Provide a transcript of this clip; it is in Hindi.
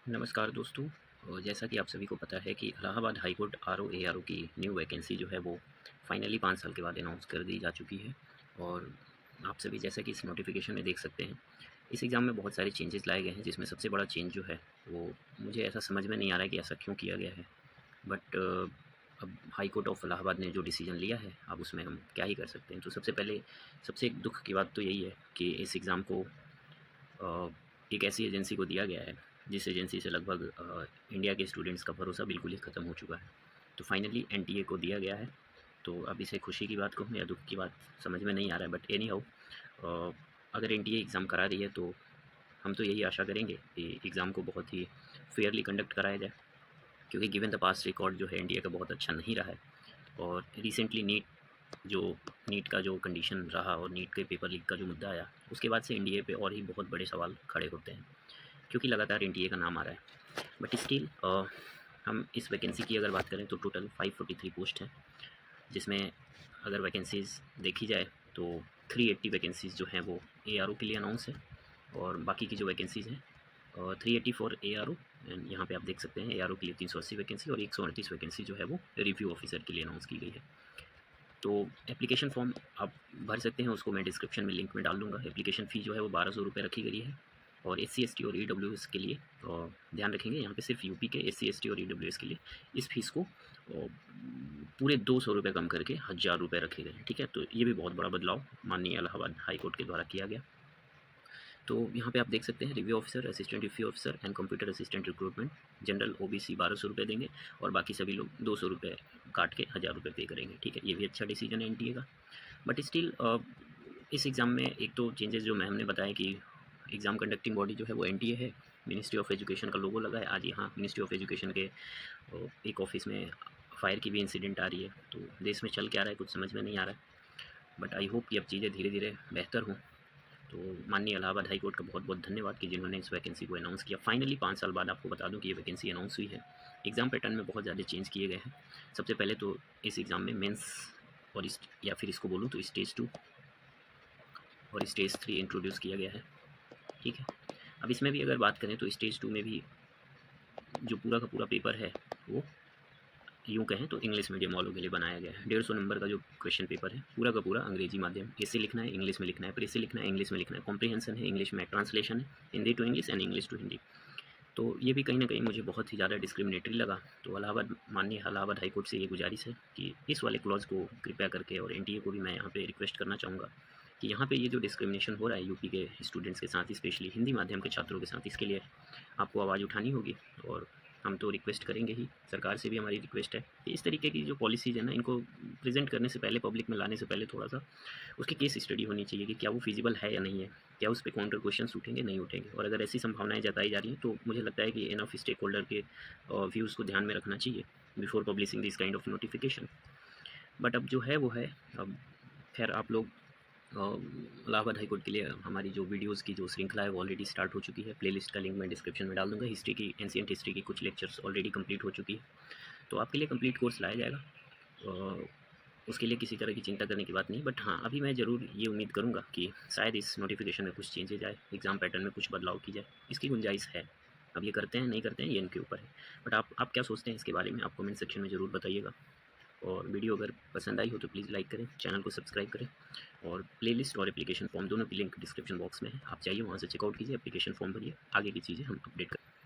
नमस्कार दोस्तों। जैसा कि आप सभी को पता है कि Allahabad high court RO ARO की न्यू वैकेंसी जो है वो फाइनली 5 साल के बाद अनाउंस कर दी जा चुकी है। और आप सभी जैसा कि इस नोटिफिकेशन में देख सकते हैं, इस एग्ज़ाम में बहुत सारे चेंजेस लाए गए हैं, जिसमें सबसे बड़ा चेंज जो है वो मुझे ऐसा समझ में नहीं आ रहा है कि ऐसा क्यों किया गया है। बट अब हाई कोर्ट ऑफ इलाहाबाद ने जो डिसीजन लिया है, अब उसमें हम क्या ही कर सकते हैं। तो सबसे पहले सबसे एक दुख की बात तो यही है कि इस एग्ज़ाम को अ, एक ऐसी एजेंसी को दिया गया है जिस एजेंसी से लगभग इंडिया के स्टूडेंट्स का भरोसा बिल्कुल ही ख़त्म हो चुका है। तो फाइनली एनटीए को दिया गया है। तो अब इसे खुशी की बात कहूँ या दुख की बात समझ में नहीं आ रहा है, बट एनी हाउ अगर एनटीए एग्ज़ाम करा रही है तो हम तो यही आशा करेंगे कि एग्ज़ाम को बहुत ही फेयरली कंडक्ट कराया जाए, क्योंकि गिवन द पास्ट रिकॉर्ड जो है इंडिया का बहुत अच्छा नहीं रहा है। और रिसेंटली जो नीट का जो कंडीशन रहा और नीट के पेपर लीक का जो मुद्दा आया, उसके बाद से इंडिया पे और ही बहुत बड़े सवाल खड़े होते हैं, क्योंकि लगातार एनटीए का नाम आ रहा है। बट स्टिल हम इस वैकेंसी की अगर बात करें तो टोटल 543 पोस्ट है, जिसमें अगर वैकेंसीज़ देखी जाए तो 380 वैकेंसीज़ जो हैं वो एआरओ के लिए अनाउंस है। और बाकी की जो वैकेंसीज़ हैं 380 फॉर एआरओ, एंड यहाँ पे आप देख सकते हैं एआरओ के लिए 380 वैकेंसी और 138 वैकेंसी जो है वो रिव्यू ऑफिसर के लिए अनाउंस की गई है। तो एप्लीकेशन फॉर्म आप भर सकते हैं, उसको मैं डिस्क्रिप्शन में लिंक में डाल दूँगा। एप्लीकेशन फ़ी जो है वो 1200 रुपये रखी गई है। और एससी, एसटी और ईडब्ल्यूएस के लिए ध्यान रखेंगे, यहाँ पे सिर्फ यूपी के एससी, एसटी और ईडब्ल्यूएस के लिए इस फीस को पूरे 200 रुपये कम करके 1000 रुपये रखे गए हैं। ठीक है, तो ये भी बहुत बड़ा बदलाव माननीय इलाहाबाद हाई कोर्ट के द्वारा किया गया। तो यहाँ पे आप देख सकते हैं review officer, assistant review officer and computer assistant recruitment general OBC 1200 रुपये देंगे, और बाकी सभी लोग 200 रुपये काट के 1000 रुपये पे करेंगे। ठीक है, ये भी अच्छा डिसीजन है एनटीए का। बट स्टिल इस एग्ज़ाम में एक तो चेंजेस जो मैम ने बताया कि एग्ज़ाम कंडक्टिंग बॉडी जो है वो एनटीए है, मिनिस्ट्री ऑफ एजुकेशन का लोगो लगा है। आज यहाँ मिनिस्ट्री ऑफ एजुकेशन के एक ऑफिस में फायर की भी इंसिडेंट आ रही है। तो देश में चल क्या रहा है कुछ समझ में नहीं आ रहा है। बट आई होप कि अब चीज़ें धीरे धीरे बेहतर हों। तो माननीय इलाहाबाद हाई कोर्ट का बहुत बहुत धन्यवाद कि जिन्होंने इस वैकेंसी को अनाउंस किया फाइनली 5 साल बाद। आपको बता दूं कि ये वैकेंसी अनाउंस हुई है। एग्ज़ाम पैटर्न में बहुत ज़्यादा चेंज किए गए हैं। सबसे पहले तो इस एग्ज़ाम में मेंस और या फिर इसको बोलूँ तो स्टेज 2 और स्टेज 3 इंट्रोड्यूस किया गया है। ठीक है, अब इसमें भी अगर बात करें तो स्टेज 2 में भी जो पूरा का पूरा पेपर है वो यूँ कहें तो इंग्लिश मीडियम वालों के लिए बनाया गया है। 150 नंबर का जो क्वेश्चन पेपर है पूरा का पूरा अंग्रेजी माध्यम, ऐसे लिखना है, इंग्लिश में लिखना है, फिर ऐसे लिखना है, इंग्लिश में लिखना है, कॉम्प्रिहेंशन है इंग्लिश में, ट्रांसलेशन है Hindi to English and English to Hindi. तो ये भी कहीं न कहीं मुझे बहुत ही ज़्यादा डिस्क्रिमिनेटरी लगा। तो माननीय इलाहाबाद हाई कोर्ट से ये गुजारिश है कि इस वाले क्लॉज़ को कृपया करके, और एनटीए को भी मैं यहाँ पे रिक्वेस्ट करना चाहूँगा कि यहाँ पे ये जो डिस्क्रिमिनेशन हो रहा है यूपी के स्टूडेंट्स के साथ, स्पेशली हिंदी माध्यम के छात्रों के साथ, इसके लिए आपको आवाज़ उठानी होगी। और हम तो रिक्वेस्ट करेंगे ही, सरकार से भी हमारी रिक्वेस्ट है कि इस तरीके की जो पॉलिसीज़ है ना, इनको प्रेज़ेंट करने से पहले, पब्लिक में लाने से पहले थोड़ा-सा उसकी केस स्टडी होनी चाहिए कि क्या वो फिजिबल है या नहीं है, क्या उस पे काउंटर क्वेश्चंस उठेंगे, नहीं उठेंगे। और अगर ऐसी संभावनाएं जताई जा रही हैं तो मुझे लगता है कि इनफ स्टेक होल्डर के व्यूज़ को ध्यान में रखना चाहिए before publishing this kind of notification. But अब जो है वो है। अब खैर आप लोग इलाहाबाद हाई कोर्ट के लिए हमारी जो वीडियोज़ की जो श्रृंखला है वो ऑलरेडी स्टार्ट हो चुकी है। प्लेलिस्ट का लिंक मैं डिस्क्रिप्शन में डाल दूँगा। हिस्ट्री की, एंशिएंट हिस्ट्री की कुछ लेक्चर्स ऑलरेडी कंप्लीट हो चुकी है, तो आपके लिए कंप्लीट कोर्स लाया जाएगा। अ, उसके लिए किसी तरह की चिंता करने की बात नहीं। बट हाँ, अभी मैं ज़रूर ये उम्मीद करूँगा कि शायद इस नोटिफिकेशन में कुछ चेंजेज आए, एग्ज़ाम पैटर्न में कुछ बदलाव की जाए, इसकी गुंजाइश है। अब ये करते हैं नहीं करते हैं ये इनके ऊपर है। बट आप क्या सोचते हैं इसके बारे में, आप कमेंट सेक्शन में ज़रूर बताइएगा। और वीडियो अगर पसंद आई हो तो प्लीज़ लाइक करें, चैनल को सब्सक्राइब करें। और प्लेलिस्ट और एप्लीकेशन फॉर्म दोनों की लिंक डिस्क्रिप्शन बॉक्स में है, आप जाइए वहाँ से चेकआउट कीजिए, एप्लीकेशन फॉर्म भरिए, आगे की चीज़ें हम अपडेट करें।